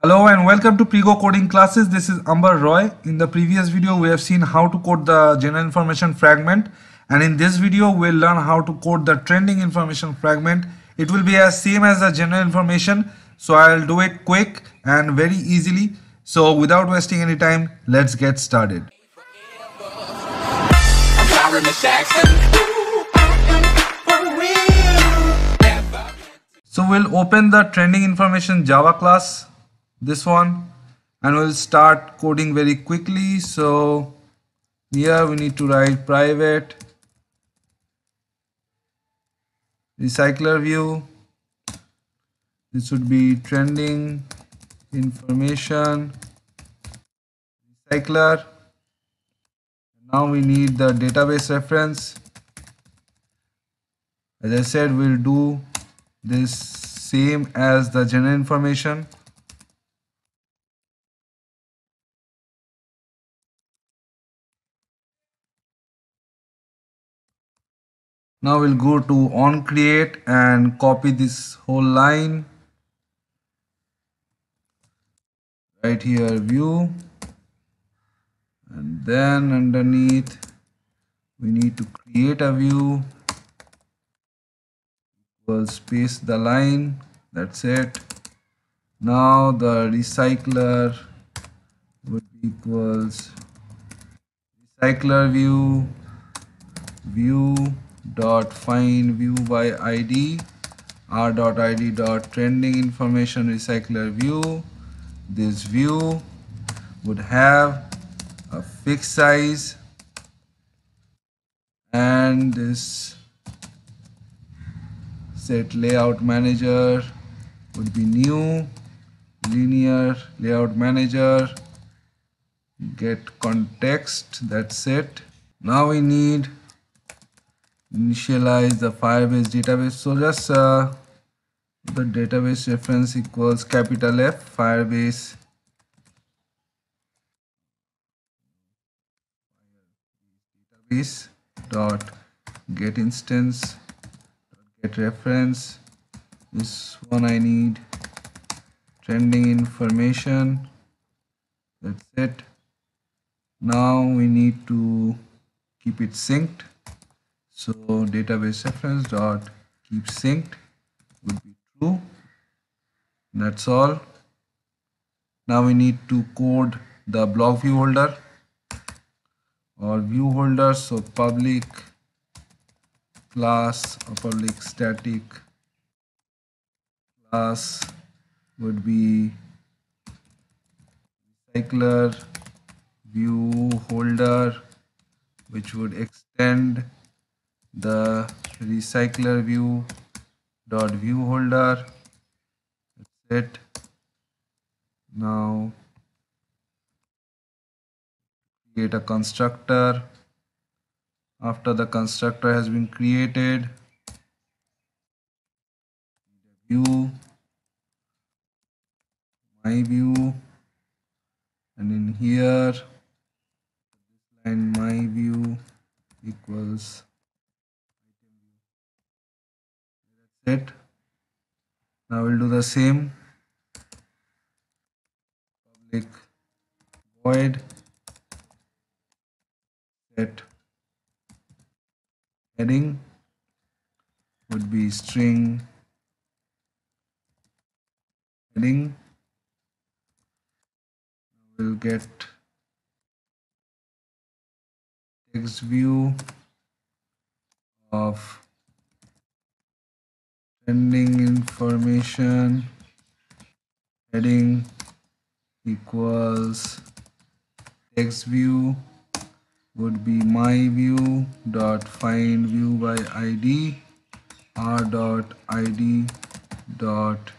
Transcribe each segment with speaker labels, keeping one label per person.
Speaker 1: Hello and welcome to Prego Coding Classes. This is Amber Roy. In the previous video, we have seen how to code the general information fragment, and in this video, we'll learn how to code the trending information fragment. It will be as same as the general information, so I'll do it quick and very easily. So without wasting any time, let's get started. So we'll open the trending information Java class, this one, and we'll start coding very quickly. So here we need to write private recycler view. This would be trending information recycler. Now we need the database reference. As I said, we'll do this same as the general information. Now we'll go to on create and copy this whole line. Right here view, and then underneath we need to create a view. We'll space the line. That's it. Now the recycler would be equals recycler view dot find view by id r.id dot trending information recycler view. This view would have a fixed size, and this set layout manager would be new linear layout manager, get context. That's it. Now we need initialize the Firebase database. So just the database reference equals capital F Firebase database dot get instance get reference. This one I need trending information. That's it. Now we need to keep it synced. So database reference dot keep synced would be true. That's all. Now we need to code the block view holder or view holder. So public class or public static class would be recycler view holder, which would extend the recycler view dot view holder. That's it. Now create a constructor. After the constructor has been created, view my view, and in here line my view equals that's it. Now we'll do the same. Public void set heading would be string heading. We'll get text view of trending information heading equals text view would be my view dot find view by id r dot id dot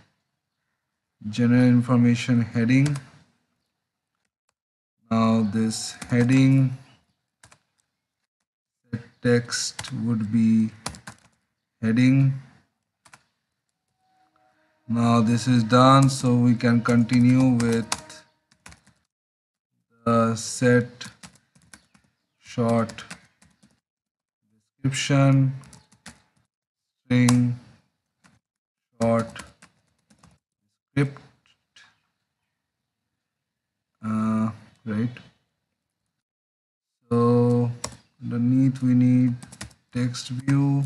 Speaker 1: general information heading. Now this heading text would be heading. Now this is done, so we can continue with the set short description string short script right? So underneath we need text view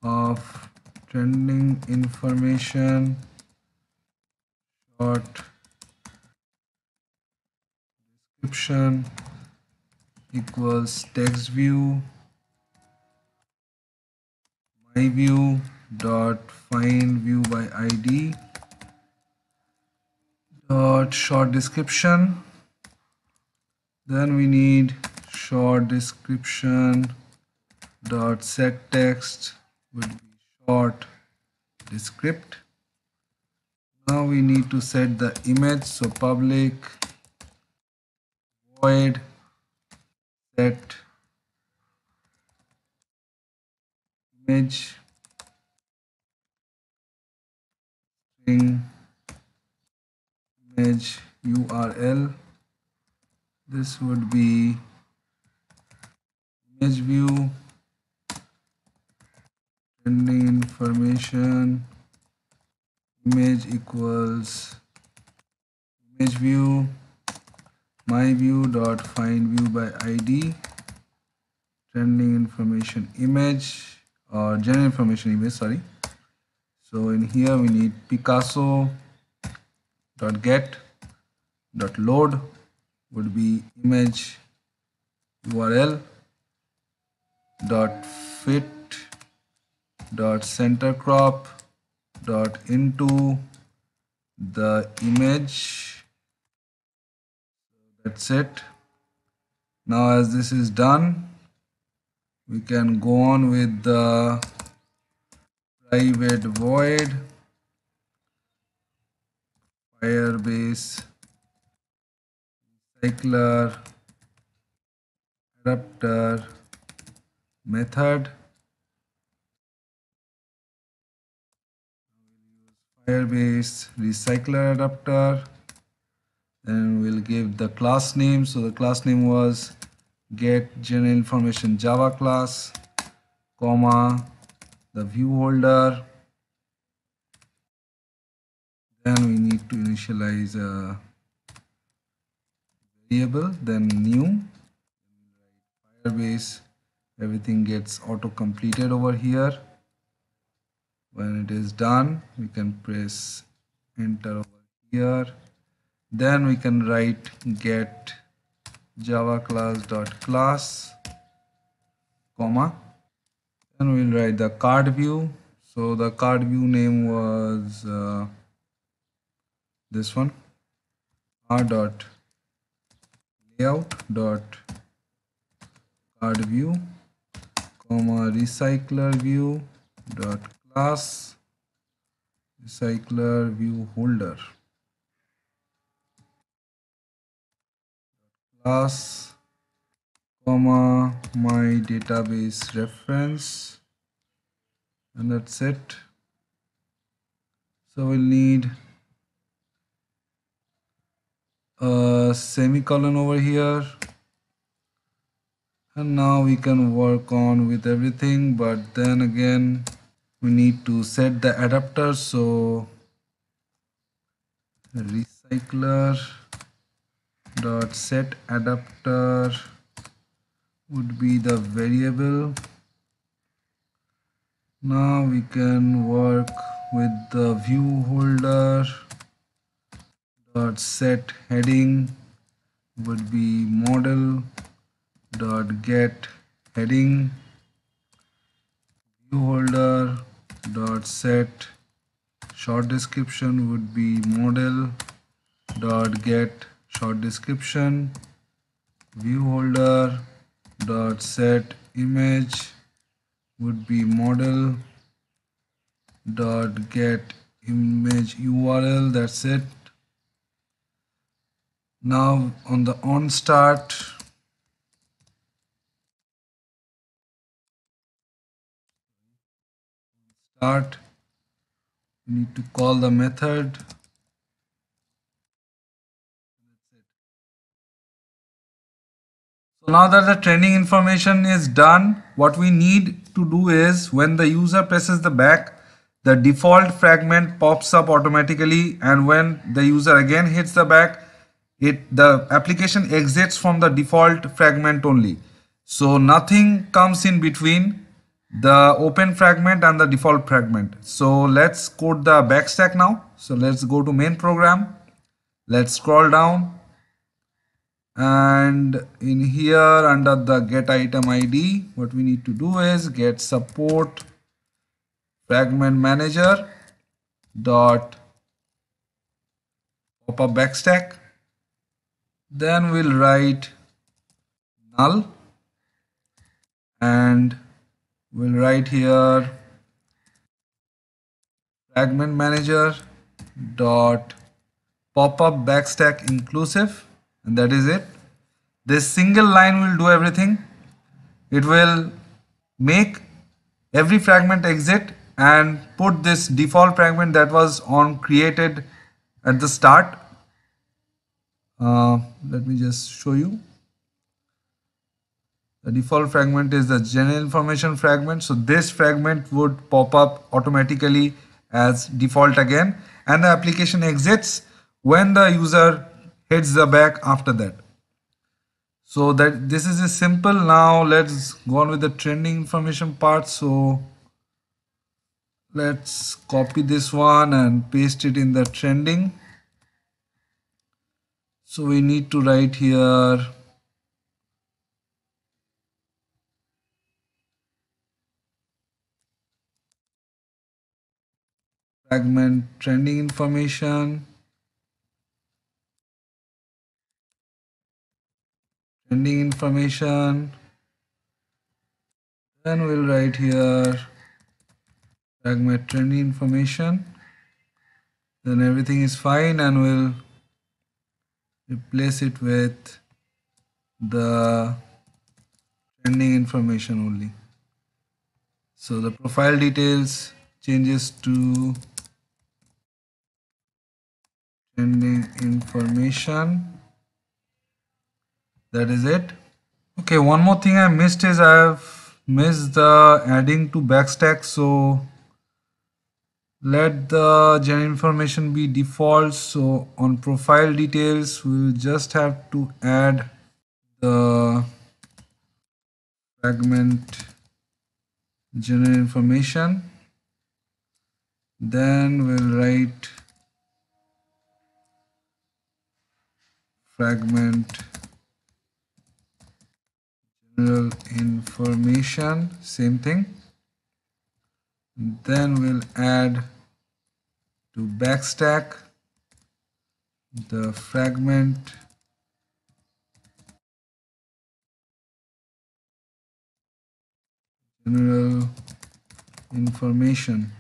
Speaker 1: of trending information short description equals text view my view dot find view by id dot short description. Then we need short description dot set text would be short descript. Now we need to set the image, so public void set image string image URL. This would be image view trending information image equals image view my view dot find view by id trending information image or general information image, sorry. So in here we need Picasso dot get dot load would be image URL dot fit dot center crop dot into the image. That's it. Now as this is done, we can go on with the private void Firebase recycler adapter method. Firebase recycler adapter, then we'll give the class name. So the class name was get general information Java class, comma the view holder. Then we need to initialize a variable, then new Firebase. Everything gets auto completed over here. When it is done, we can press enter over here. Then we can write get java class dot class, comma. Then we'll write the card view. So the card view name was this one, r dot layout dot card view, comma recycler view dot class recycler view holder class, comma my database reference, and that's it. So we'll need a semicolon over here, and now we can work on with everything, but then again we need to set the adapter. So recycler dot set adapter would be the variable. Now we can work with the view holder dot set heading would be model dot get heading, view holder dot set short description would be model dot get short description, view holder dot set image would be model dot get image URL. That's it. Now on the on start, we need to call the method. So now that the trending information is done, what we need to do is when the user presses the back, the default fragment pops up automatically, and when the user again hits the back, the application exits from the default fragment only. So nothing comes in between the open fragment and the default fragment. So let's code the backstack now. So let's go to main program. Let's scroll down, and in here under the get item ID, what we need to do is get support fragment manager dot pop-up backstack. Then we'll write null, and we'll write here fragment manager dot pop-up backstack inclusive, and that is it. This single line will do everything. It will make every fragment exit and put this default fragment that was on created at the start. Let me just show you. The default fragment is the general information fragment. So this fragment would pop up automatically as default again, and the application exits when the user hits the back after that. So that this is a simple. Now let's go on with the trending information part. So let's copy this one and paste it in the trending. So we need to write here fragment trending information, then we'll write here fragment trending information, then everything is fine, and we'll replace it with the trending information only. So the profile details changes to trending information. That is it. Okay, one more thing I missed is I have missed the adding to backstack. So let the general information be default. So on profile details, we'll just have to add the fragment general information. Then we'll write fragment general information, same thing. Then we'll add to backstack the fragment general information.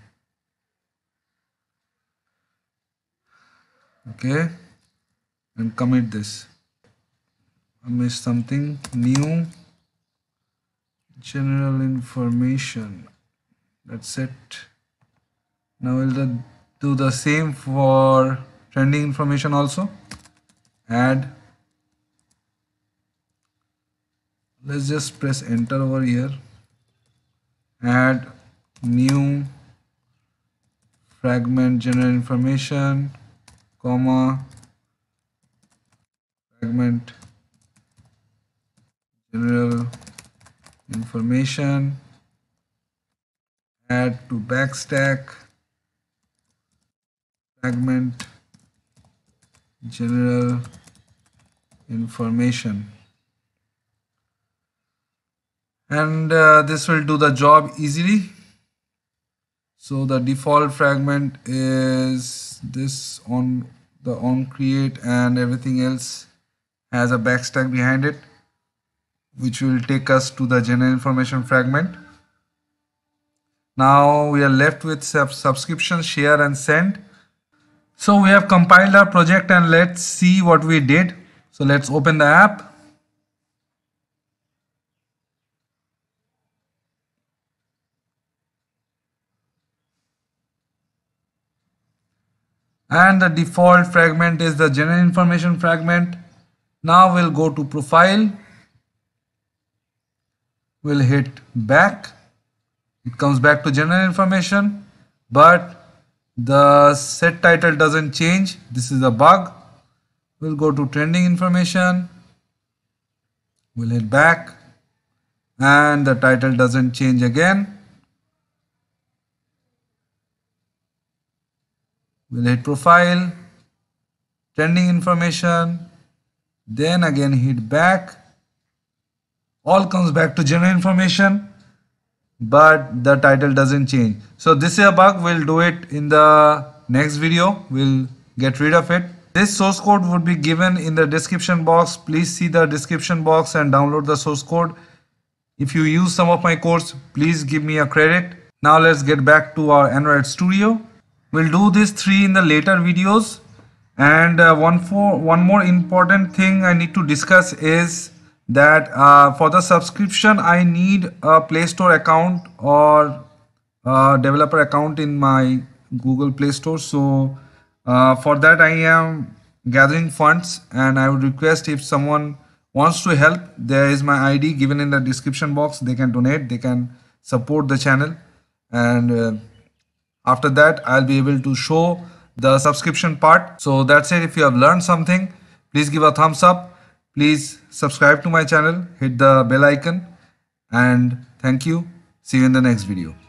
Speaker 1: Okay, and commit this. I missed something. New general information. That's it. Now we'll do the same for trending information also. Add. Let's just press enter over here. Add new fragment general information, comma, fragment general information, add to backstack fragment general information, and this will do the job easily. So the default fragment is this on the on create, and everything else has a backstack behind it, which will take us to the general information fragment. Now we are left with subscription, share and send. So we have compiled our project, and let's see what we did. So let's open the app. And the default fragment is the general information fragment. Now we'll go to profile. We'll hit back. It comes back to general information, but the set title doesn't change. This is a bug. We'll go to trending information. We'll hit back and the title doesn't change again. We'll hit profile, trending information, then again hit back. All comes back to general information, but the title doesn't change. So this is a bug. We'll do it in the next video. We'll get rid of it. This source code would be given in the description box. Please see the description box and download the source code. If you use some of my codes, please give me a credit. Now let's get back to our Android Studio. We'll do these three in the later videos. And one more important thing I need to discuss is that for the subscription I need a Play Store account or a developer account in my Google Play Store. So for that I am gathering funds, and I would request if someone wants to help, there is my ID given in the description box. They can donate, they can support the channel, and after that I'll be able to show the subscription part. So that's it. If you have learned something, please give a thumbs up, please subscribe to my channel, hit the bell icon, and thank you. See you in the next video.